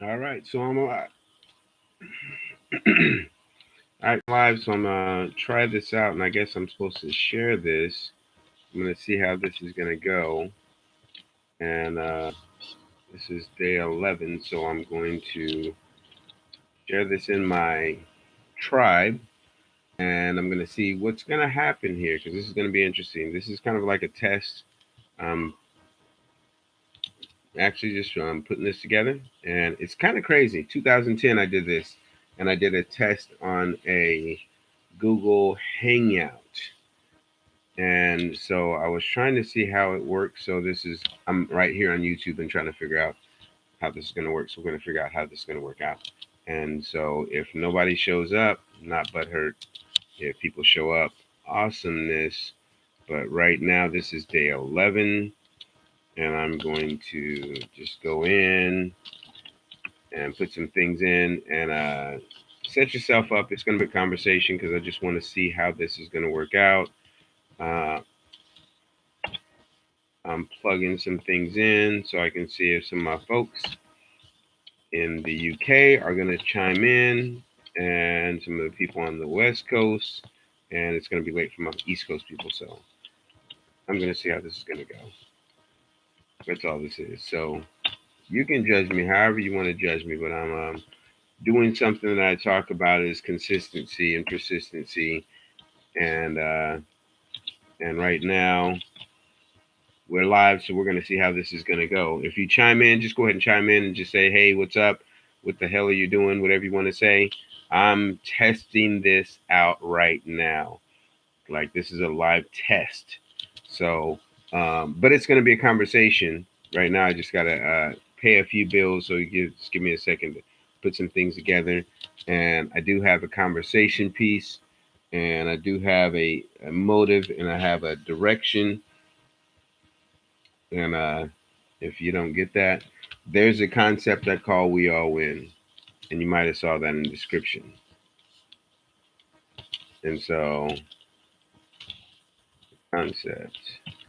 All right, so I'm alive. All right, live. So I'm gonna try this out, and I guess I'm supposed to share this. I'm gonna see how this is gonna go, and this is day 11. So I'm going to share this in my tribe, and I'm gonna see what's gonna happen here because this is gonna be interesting. This is kind of like a test. I'm actually just putting this together, and it's kind of crazy. 2010, I did this, and I did a test on a Google Hangout. And so I was trying to see how it works. So I'm right here on YouTube and trying to figure out how this is going to work. So we're going to figure out how this is going to work out. And so if nobody shows up, not butthurt. If people show up, awesomeness. But right now, this is day 11. And I'm going to just go in and put some things in and set yourself up. It's going to be a conversation because I just want to see how this is going to work out. Uh, I'm plugging some things in so I can see if some of my folks in the UK are going to chime in and some of the people on the West Coast. And it's going to be late for my East Coast people. So I'm going to see how this is going to go. That's all this is. So you can judge me however you want to judge me, but I'm doing something that I talk about is consistency and persistency. And, uh, and right now, we're live, so we're going to see how this is going to go. If you chime in, just go ahead and chime in and just say, hey, what's up? What the hell are you doing? Whatever you want to say. I'm testing this out right now. Like, this is a live test. So, but it's going to be a conversation. Right now, I just got to pay a few bills, so just give me a second to put some things together. And I do have a conversation piece, and I do have a motive, and I have a direction. And if you don't get that, there's a concept I call "We All Win," and you might have saw that in the description. And so, concept,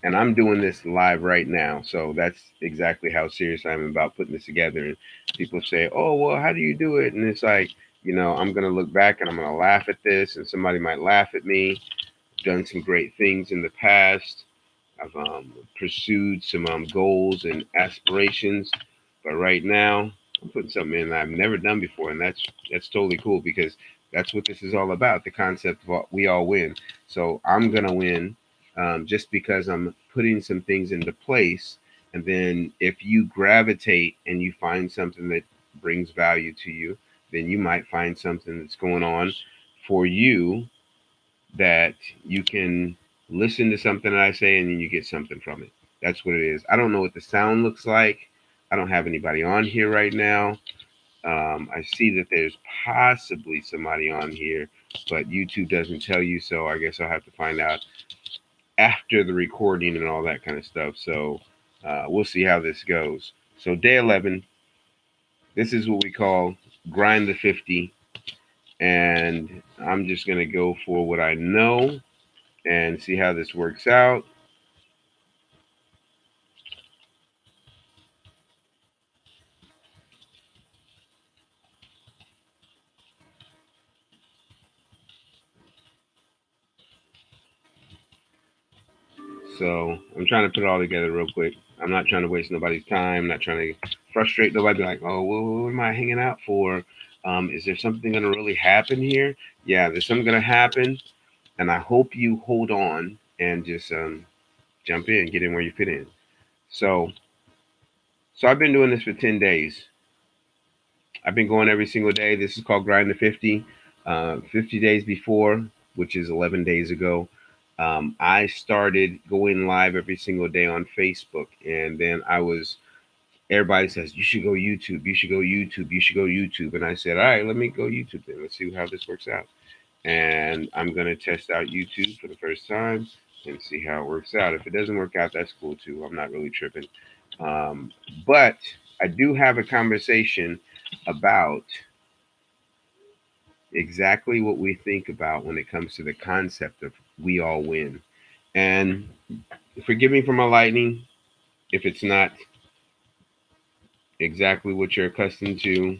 and I'm doing this live right now, so that's exactly how serious I am about putting this together. And people say, "Oh, well, how do you do it?" And it's like, I'm gonna look back and I'm gonna laugh at this, and somebody might laugh at me. Done some great things in the past. I've pursued some goals and aspirations, but right now I'm putting something in that I've never done before, and that's totally cool because that's what this is all about. The concept of we all win. So I'm gonna win just because I'm putting some things into place, and then if you gravitate and you find something that brings value to you, then you might find something that's going on for you that you can listen to something that I say and then you get something from it. That's what it is. I don't know what the sound looks like. I don't have anybody on here right now. I see that there's possibly somebody on here, but YouTube doesn't tell you, so I guess I'll have to find out after the recording and all that kind of stuff. So we'll see how this goes. So, day 11, this is what we call grind the 50. And I'm just going to go for what I know and see how this works out. So I'm trying to put it all together real quick. I'm not trying to waste nobody's time. I'm not trying to frustrate nobody. Be like, oh, well, what am I hanging out for? Is there something going to really happen here? Yeah, there's something going to happen, and I hope you hold on and just jump in, get in where you fit in. So, so I've been doing this for 10 days. I've been going every single day. This is called Grind to 50. 50 days before, which is 11 days ago, I started going live every single day on Facebook. And then everybody says, you should go YouTube, you should go YouTube, you should go YouTube. And I said, all right, let me go YouTube then. Let's see how this works out. And I'm going to test out YouTube for the first time and see how it works out. If it doesn't work out, that's cool too. I'm not really tripping. Um, but I do have a conversation about exactly what we think about when it comes to the concept of we all win. And forgive me for my lightning if it's not exactly what you're accustomed to.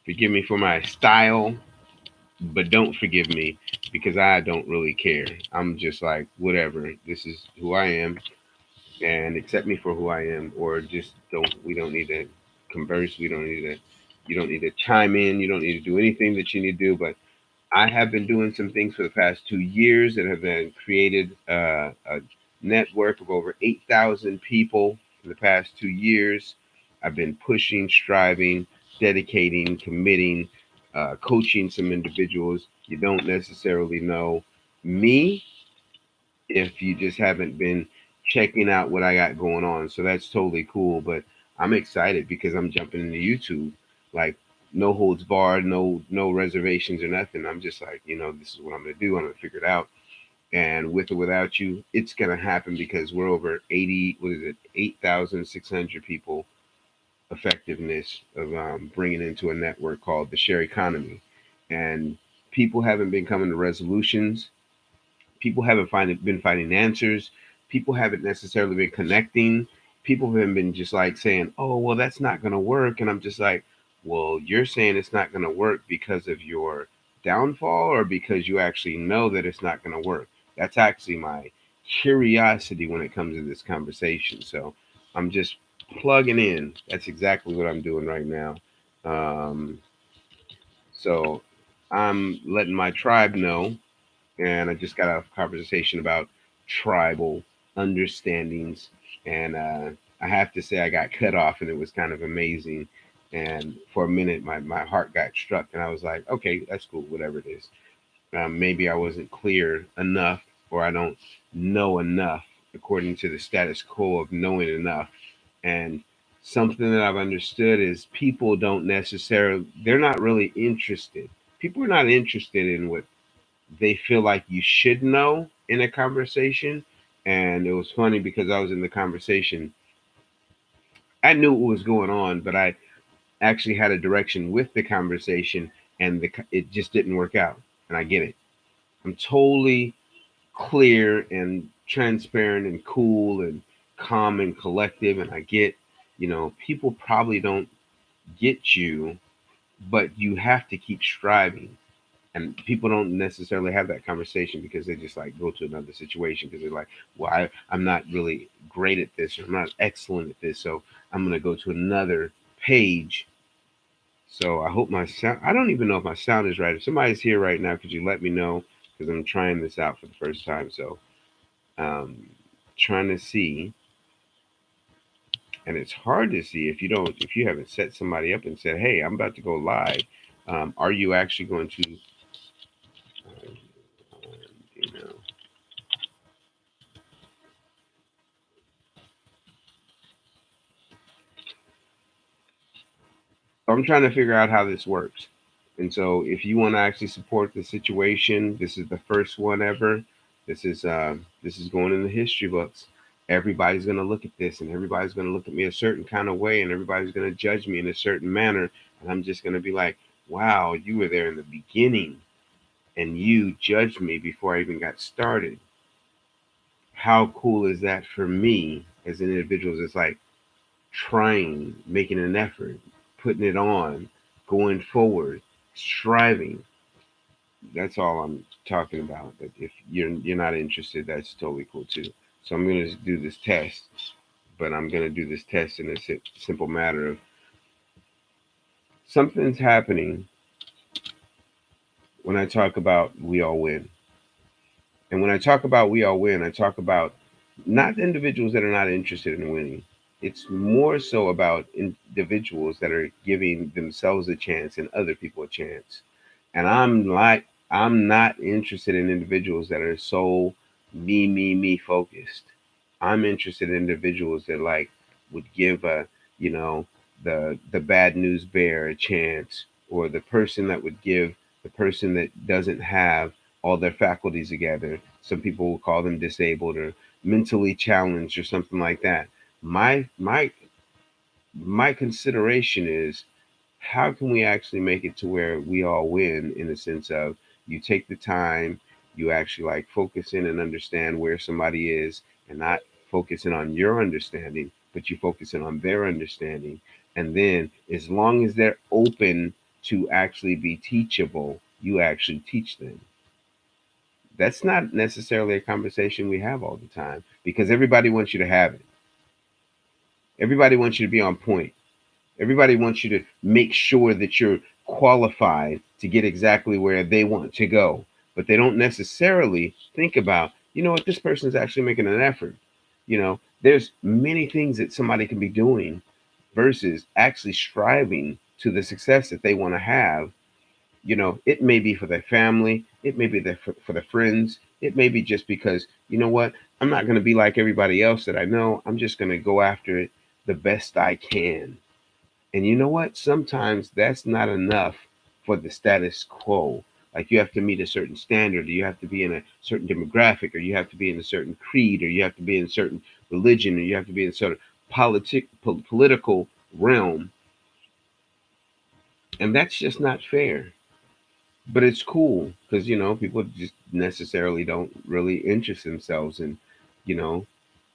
Forgive me for my style, but don't forgive me because I don't really care. I'm just like, whatever. This is who I am, and accept me for who I am, or just don't. We don't need to converse. We don't need to. You don't need to chime in. You don't need to do anything that you need to do. But I have been doing some things for the past 2 years that have been created a network of over 8,000 people for the past 2 years. I've been pushing, striving, dedicating, committing, coaching some individuals. You don't necessarily know me if you just haven't been checking out what I got going on. So that's totally cool. But I'm excited because I'm jumping into YouTube. Like no holds barred, no reservations or nothing. I'm just like, this is what I'm gonna do. I'm gonna figure it out. And with or without you, it's gonna happen because we're over 80. What is it? 8,600 people effectiveness of bringing into a network called the share economy, and people haven't been coming to resolutions. People haven't been finding answers. People haven't necessarily been connecting. People haven't been just like saying, "Oh, well, that's not going to work," and I'm just like, "Well, you're saying it's not going to work because of your downfall, or because you actually know that it's not going to work?" That's actually my curiosity when it comes to this conversation. So I'm just plugging in. That's exactly what I'm doing right now. Um, so I'm letting my tribe know, and I just got a conversation about tribal understandings, and I have to say I got cut off, and it was kind of amazing. And for a minute, my heart got struck, and I was like, okay, that's cool, whatever it is. Maybe I wasn't clear enough, or I don't know enough according to the status quo of knowing enough. And something that I've understood is people don't necessarily, they're not really interested. People are not interested in what they feel like you should know in a conversation. And it was funny because I was in the conversation. I knew what was going on, but I actually had a direction with the conversation, and it just didn't work out. And I get it. I'm totally clear and transparent and cool and calm and collective. And I get, people probably don't get you, but you have to keep striving. And people don't necessarily have that conversation because they just like go to another situation because they're like, well, I'm not really great at this, or I'm not excellent at this, so I'm going to go to another page. So I hope my sound, I don't even know if my sound is right. If somebody's here right now, could you let me know? Because I'm trying this out for the first time. So um, trying to see, and it's hard to see if you haven't set somebody up and said, hey, I'm about to go live. Are you actually going to, uh, you know, I'm trying to figure out how this works. And so if you want to actually support the situation, this is the first one ever. This is going in the history books. Everybody's going to look at this, and everybody's going to look at me a certain kind of way, and everybody's going to judge me in a certain manner, and I'm just going to be like, "Wow, you were there in the beginning and you judged me before I even got started." How cool is that for me as an individual? It's like trying, making an effort, putting it on, going forward, striving. That's all I'm talking about. But if you're not interested, that's totally cool too. So I'm gonna do this test, but I'm gonna do this test in a simple matter of something's happening when I talk about we all win. And when I talk about we all win, I talk about not individuals that are not interested in winning. It's more so about individuals that are giving themselves a chance and other people a chance. And I'm not interested in individuals that are so me focused. I'm interested in individuals that like would give you know, the bad news bear a chance, or the person that would give the person that doesn't have all their faculties together. Some people will call them disabled or mentally challenged or something like that. My consideration is, how can we actually make it to where we all win, in the sense of you take the time, you actually like focus in and understand where somebody is, and not focusing on your understanding, but you focusing on their understanding. And then as long as they're open to actually be teachable, you actually teach them. That's not necessarily a conversation we have all the time because everybody wants you to have it. Everybody wants you to be on point. Everybody wants you to make sure that you're qualified to get exactly where they want to go. But they don't necessarily think about, you know what, this person's actually making an effort. There's many things that somebody can be doing versus actually striving to the success that they want to have. It may be for their family, it may be for the friends, it may be just because, you know what, I'm not going to be like everybody else that I know. I'm just going to go after it the best I can. And you know what? Sometimes that's not enough for the status quo. Like you have to meet a certain standard, or you have to be in a certain demographic, or you have to be in a certain creed, or you have to be in a certain religion, or you have to be in a certain political realm. And that's just not fair. But it's cool because, people just necessarily don't really interest themselves in, you know,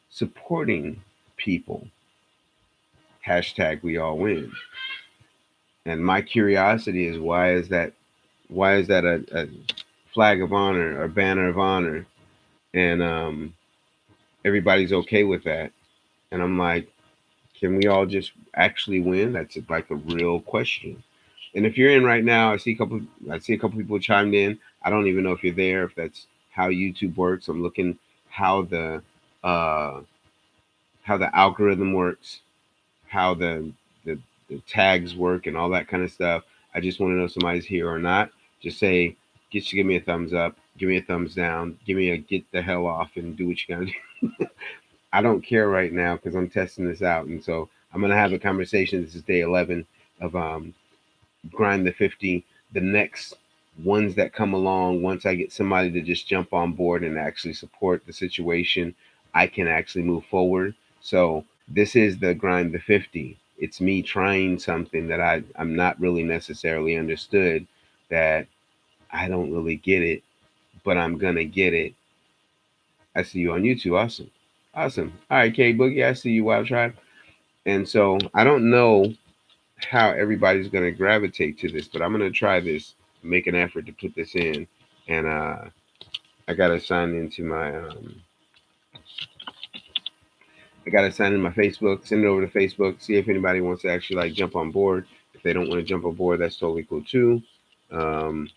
supporting people. Hashtag we all win. And my curiosity is why is that a flag of honor or banner of honor, and everybody's okay with that? And I'm like, can we all just actually win? That's like a real question. And if you're in right now, I see a couple people chimed in. I don't even know if you're there, if that's how YouTube works. I'm looking how the uh, how the algorithm works, how the the tags work, and all that kind of stuff. I just want to know if somebody's here or not. Just say, give me a thumbs up, give me a thumbs down, give me a get the hell off and do what you gotta do. I don't care right now because I'm testing this out, and so I'm gonna have a conversation. This is day 11 of grind the 50. The next ones that come along, once I get somebody to just jump on board and actually support the situation, I can actually move forward. So this is the grind the 50. It's me trying something that I'm not really necessarily understood, that I don't really get it, but I'm gonna get it. I see you on YouTube. Awesome. Awesome. All right, K Boogie, I see you, Wild Tribe. And so I don't know how everybody's going to gravitate to this, but I'm going to try this, make an effort to put this in. And I got to sign into I got to sign in my Facebook, send it over to Facebook, see if anybody wants to actually like jump on board. If they don't want to jump on board, that's totally cool too. Um,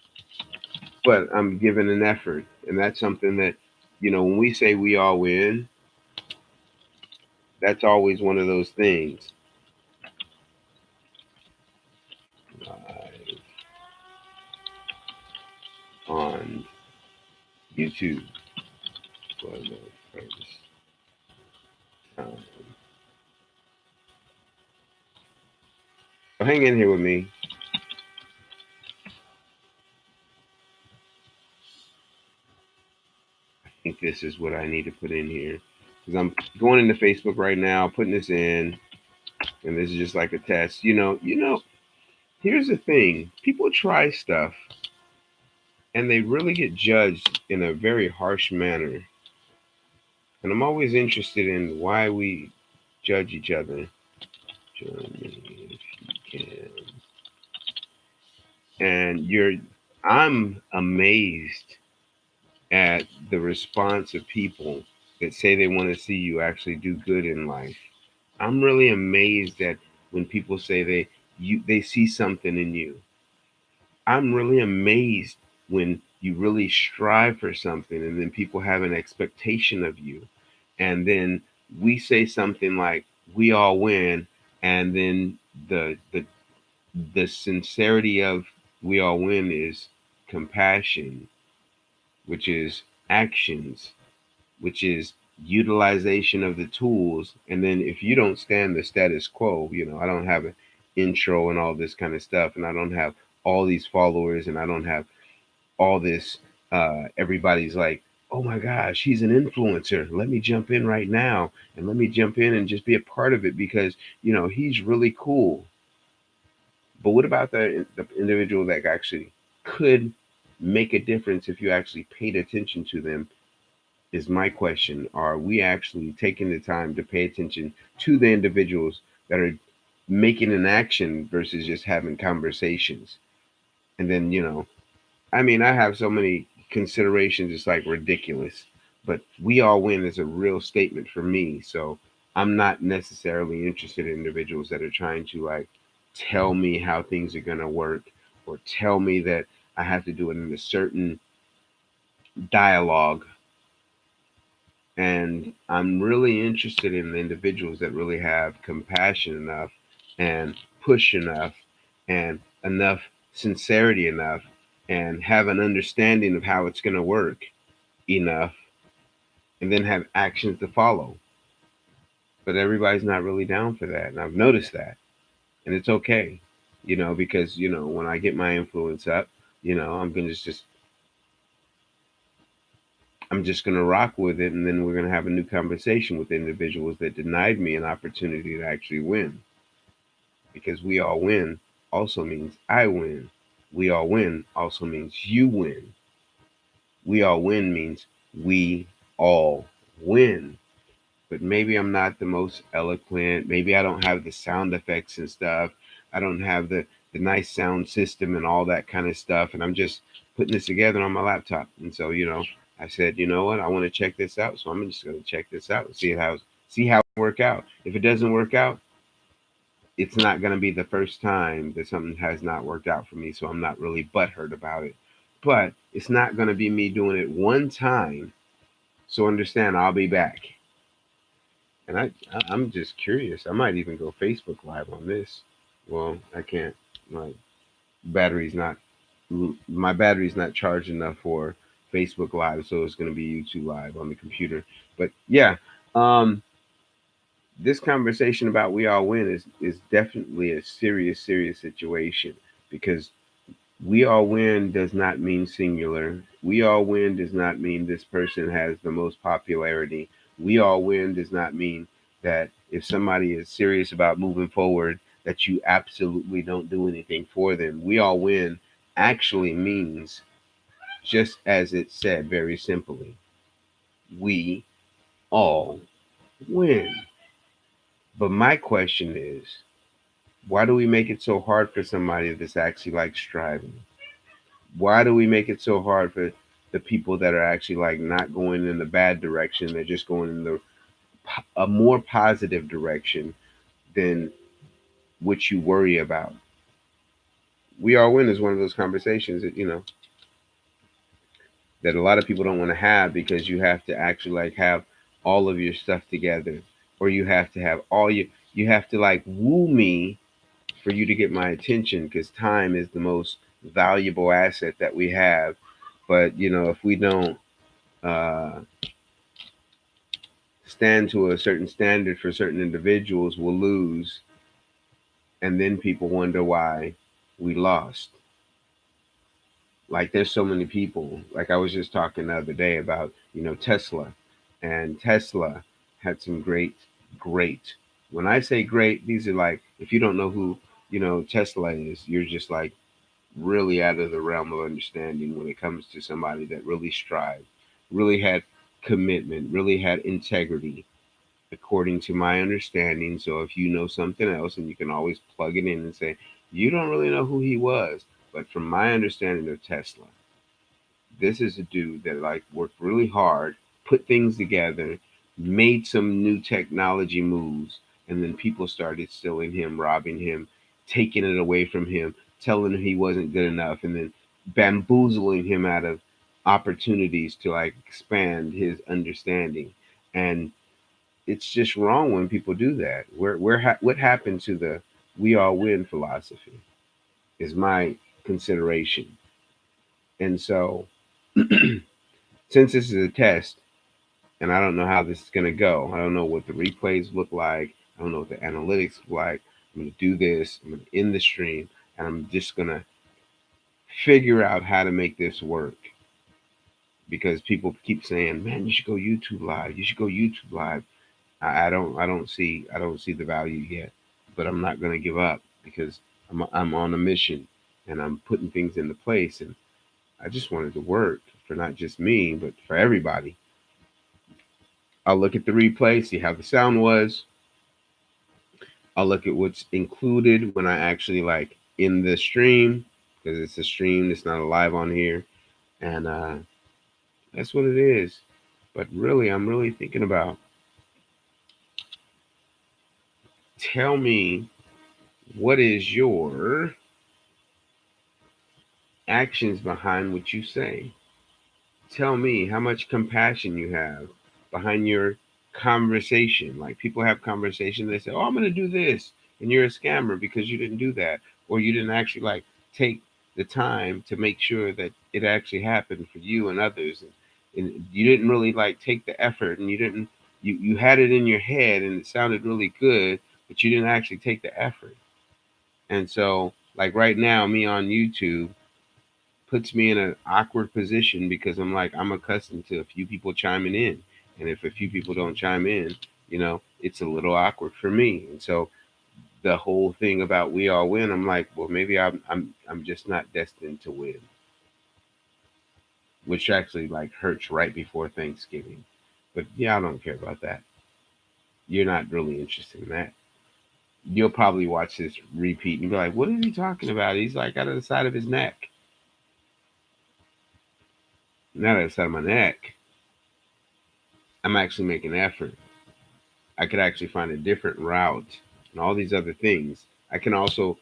but I'm giving an effort. And that's something that, when we say we all win, that's always one of those things. Live on YouTube for the first time. So hang in here with me. I think this is what I need to put in here because I'm going into Facebook right now, putting this in, and this is just like a test. Here's the thing: people try stuff, and they really get judged in a very harsh manner. And I'm always interested in why we judge each other. Join me if you can. And I'm amazed at the response of people that say they want to see you actually do good in life. I'm really amazed at when people say they see something in you. I'm really amazed when you really strive for something and then people have an expectation of you. And then we say something like we all win, and then the sincerity of we all win is compassion, which is actions, which is utilization of the tools. And then if you don't stand the status quo, I don't have an intro and all this kind of stuff, and I don't have all these followers, and I don't have all this. Everybody's like, oh my gosh, he's an influencer. Let me jump in right now, and let me jump in and just be a part of it because he's really cool. But what about the individual that actually could make a difference if you actually paid attention to them is my question. Are we actually taking the time to pay attention to the individuals that are making an action versus just having conversations? And then, I mean, I have so many considerations, it's like ridiculous. But we all win is a real statement for me. So I'm not necessarily interested in individuals that are trying to like tell me how things are going to work or tell me that I have to do it in a certain dialogue. And I'm really interested in the individuals that really have compassion enough and push enough and enough sincerity enough and have an understanding of how it's going to work enough and then have actions to follow. But everybody's not really down for that. And I've noticed that. And it's okay, because, when I get my influence up, I'm going to just I'm just going to rock with it, and then we're going to have a new conversation with individuals that denied me an opportunity to actually win. Because we all win also means I win. We all win also means you win. We all win means we all win. But maybe I'm not the most eloquent. Maybe I don't have the sound effects and stuff. I don't have the nice sound system and all that kind of stuff. And I'm just putting this together on my laptop. And so, I said, you know what? I want to check this out. So I'm just going to check this out and see how it work out. If it doesn't work out, it's not going to be the first time that something has not worked out for me. So I'm not really butthurt about it. But it's not going to be me doing it one time. So understand, I'll be back. And I'm just curious. I might even go Facebook Live on this. Well, I can't. My battery's not. My battery's not charged enough for Facebook Live, so it's going to be YouTube Live on the computer. But yeah, um, this conversation about we all win is definitely a serious, serious situation because we all win does not mean singular. We all win does not mean this person has the most popularity. We all win does not mean that if somebody is serious about moving forward, that you absolutely don't do anything for them. We all win actually means, just as it said very simply, we all win. But my question is, why do we make it so hard for somebody that's actually like striving? Why do we make it so hard for the people that are actually like not going in the bad direction? They're just going in a more positive direction than what you worry about. We all win is one of those conversations that that a lot of people don't want to have because you have to actually like have all of your stuff together, or you have to have you have to like woo me for you to get my attention because time is the most valuable asset that we have. But if we don't uh, stand to a certain standard for certain individuals will lose, and then people wonder why we lost. Like there's so many people. Like I was just talking the other day about Tesla, and Tesla had some great. When I say great, these are like if you don't know who Tesla is, you're just like really out of the realm of understanding when it comes to somebody that really strived, really had commitment, really had integrity, according to my understanding. So if you know something else, and you can always plug it in and say, you don't really know who he was. But from my understanding of Tesla, this is a dude that like worked really hard, put things together, made some new technology moves, and then people started stealing him, robbing him, taking it away from him, telling him he wasn't good enough, and then bamboozling him out of opportunities to like expand his understanding. And it's just wrong when people do that. What happened to the "we all win" philosophy is my consideration. And so, since this is a test, and I don't know how this is going to go, I don't know what the replays look like. I don't know what the analytics look like. I'm going to do this. I'm going to end the stream, and I'm just going to figure out how to make this work because people keep saying, "Man, you should go YouTube live. You should go YouTube live." I don't see the value yet, but I'm not going to give up because I'm on a mission and I'm putting things into place, and I just wanted to work for not just me but for everybody. I'll look at the replay, see how the sound was. I'll look at what's included when I actually like in the stream, because it's a stream, it's not a live on here. And that's what it is. But really, I'm really thinking about, tell me, what is your actions behind what you say? Tell me how much compassion you have behind your conversation. Like people have conversation, they say, "Oh, I'm going to do this," and you're a scammer because you didn't do that, or you didn't actually like take the time to make sure that it actually happened for you and others, and you didn't really like take the effort, and you didn't. You had it in your head and it sounded really good, but you didn't actually take the effort. And so, like right now, me on YouTube puts me in an awkward position because I'm accustomed to a few people chiming in, and if a few people don't chime in, it's a little awkward for me. And so the whole thing about we all win, I'm like, well, maybe I'm just not destined to win, which actually like hurts right before Thanksgiving. But yeah, I don't care about that. You're not really interested in that. You'll probably watch this repeat and be like, what is he talking about? He's like out of the side of his neck. Not out of the side of my neck. I'm actually making an effort. I could actually find a different route and all these other things. I can also,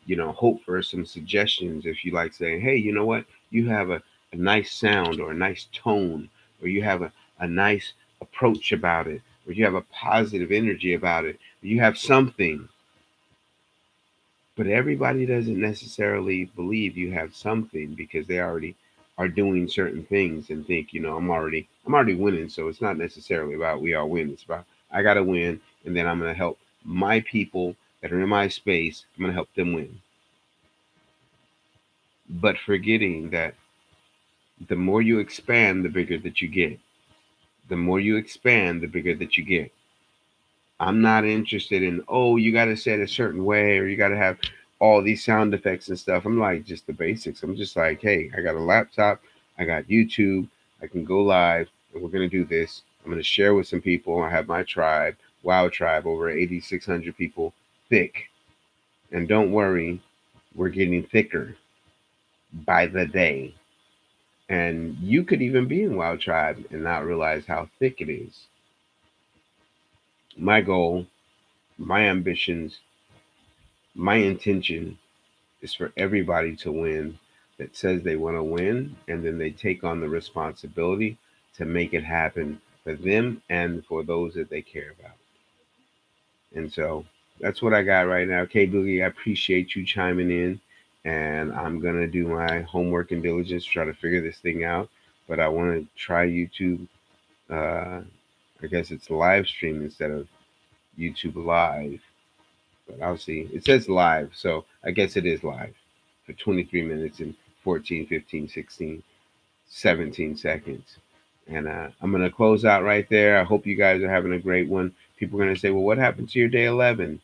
hope for some suggestions if you like saying, hey, you know what? You have a nice sound or a nice tone, or you have a nice approach about it, or you have a positive energy about it, or you have something. But everybody doesn't necessarily believe you have something because they already are doing certain things and think, I'm already winning. So it's not necessarily about we all win. It's about I gotta win, and then I'm gonna help my people that are in my space. I'm gonna help them win. But forgetting that the more you expand, the bigger that you get. The more you expand, the bigger that you get. I'm not interested in, oh, you got to say it a certain way or you got to have all these sound effects and stuff. I'm like, just the basics. I'm just like, hey, I got a laptop, I got YouTube, I can go live, and we're going to do this. I'm going to share with some people. I have my tribe, Wow Tribe, over 8,600 people, thick. And don't worry, we're getting thicker by the day. And you could even be in Wow Tribe and not realize how thick it is. My goal, my ambitions, my intention is for everybody to win that says they want to win, and then they take on the responsibility to make it happen for them and for those that they care about. And so that's what I got right now. K Boogie, I appreciate you chiming in, and I'm gonna do my homework and diligence to try to figure this thing out. But I want to try YouTube. Uh, I guess it's live stream instead of YouTube live. But I'll see. It says live, so I guess it is live for 23 minutes and 14, 15, 16, 17 seconds. And I'm going to close out right there. I hope you guys are having a great one. People are going to say, well, what happened to your day 11?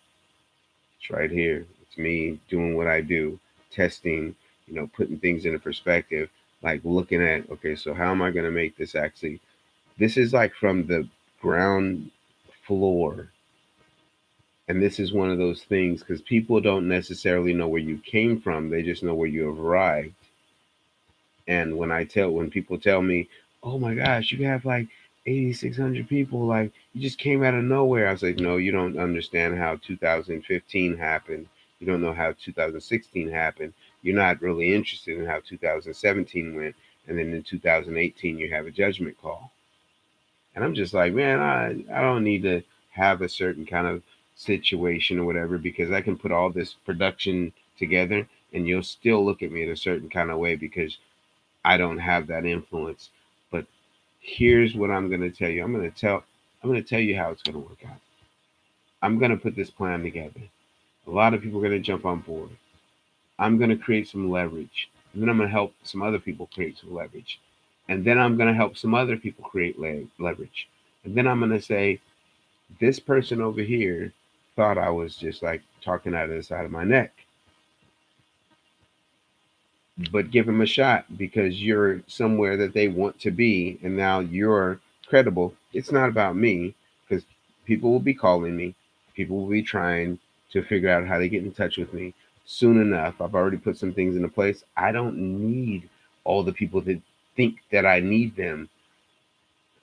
It's right here. It's me doing what I do, testing, putting things into perspective, like looking at, okay, so how am I going to make this actually? This is like from the ground floor. And this is one of those things because people don't necessarily know where you came from, they just know where you have arrived. And when people tell me, oh my gosh, you have like 8,600 people, like you just came out of nowhere, I was like, no, you don't understand how 2015 happened. You don't know how 2016 happened. You're not really interested in how 2017 went. And then in 2018 you have a judgment call. And I'm just like, man, I don't need to have a certain kind of situation or whatever because I can put all this production together and you'll still look at me in a certain kind of way because I don't have that influence. But here's what I'm going to tell you. I'm going to tell you how it's going to work out. I'm going to put this plan together. A lot of people are going to jump on board. I'm going to create some leverage. And then I'm going to help some other people create some leverage. And then I'm going to help some other people create leverage. And then I'm going to say, this person over here thought I was just like talking out of the side of my neck. But give them a shot because you're somewhere that they want to be. And now you're credible, it's not about me because people will be calling me, people will be trying to figure out how to get in touch with me soon enough. I've already put some things into place. I don't need all the people that think that I need them.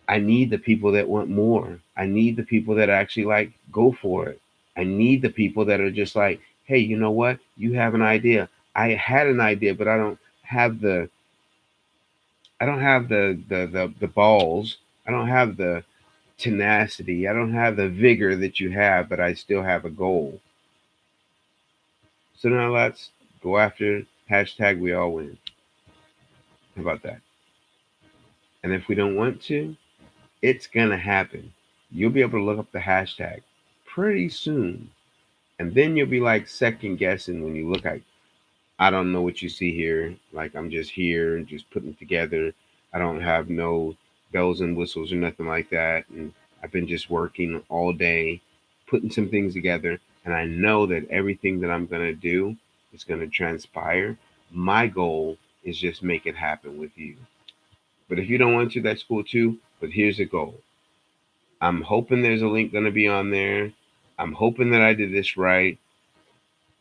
I need the people that want more. I need the people that actually like go for it. I need the people that are just like, hey, you know what? You have an idea. I had an idea, but have the I don't have the balls. I don't have the tenacity. I don't have the vigor that you have, but I still have a goal. So now let's go after hashtag we all win. How about that? And if we don't want to, it's gonna happen. You'll be able to look up the hashtag pretty soon. And then you'll be like second guessing when you look at, I don't know what you see here. Like I'm just here and just putting it together. I don't have no bells and whistles or nothing like that. And I've been just working all day, putting some things together. And I know that everything that I'm gonna do is gonna transpire. My goal is just make it happen with you. But if you don't want to, that's cool too. But here's the goal. I'm hoping there's a link gonna be on there. I'm hoping that I did this right.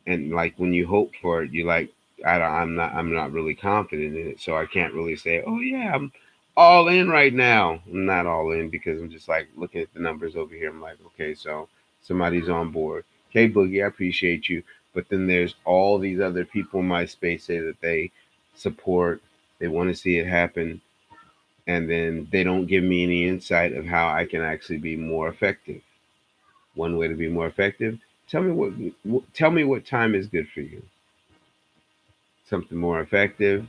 And like when you hope for it, you like I'm not really confident in it, so I can't really say, oh yeah, I'm all in right now. I'm not all in because I'm just like looking at the numbers over here. I'm like, okay, so somebody's on board. Okay, Boogie, I appreciate you, but then there's all these other people in my space say that they support, they want to see it happen, and then they don't give me any insight of how I can actually be more effective. One way to be more effective. Tell me what time is good for you. Something more effective.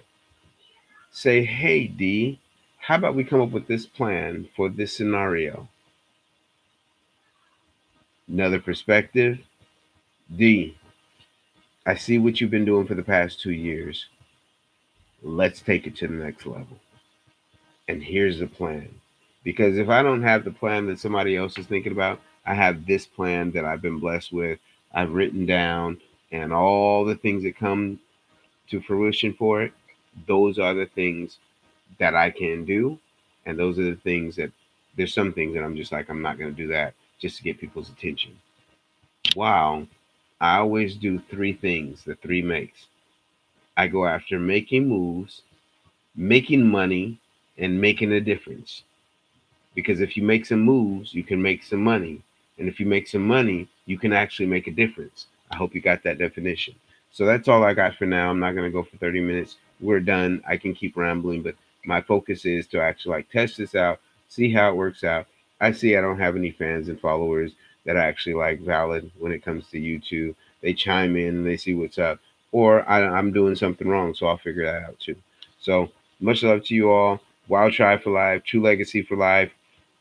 Say, hey D, how about we come up with this plan for this scenario? Another perspective. D, I see what you've been doing for the past 2 years. Let's take it to the next level. And here's the plan. Because if I don't have the plan that somebody else is thinking about, I have this plan that I've been blessed with. I've written down, and all the things that come to fruition for it, those are the things that I can do. And those are the things that there's some things that I'm just like, I'm not going to do that just to get people's attention. Wow. I always do three things, the three makes. I go after making moves, making money, and making a difference. Because if you make some moves, you can make some money. And if you make some money, you can actually make a difference. I hope you got that definition. So that's all I got for now. I'm not going to go for 30 minutes. We're done. I can keep rambling, but my focus is to actually like test this out, see how it works out. I see I don't have any fans and followers that are actually like valid when it comes to YouTube. They chime in and they see what's up, or I'm doing something wrong, so I'll figure that out too. So much love to you all. Wild Try for life, True Legacy for life.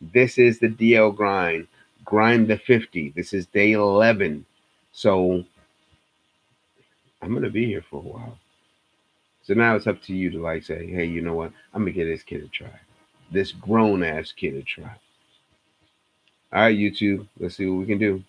This is the DL grind. Grind the 50. This is day 11. So I'm going to be here for a while. So now it's up to you to like say, hey, you know what? I'm going to give this kid a try. This grown ass kid a try. All right, YouTube. Let's see what we can do.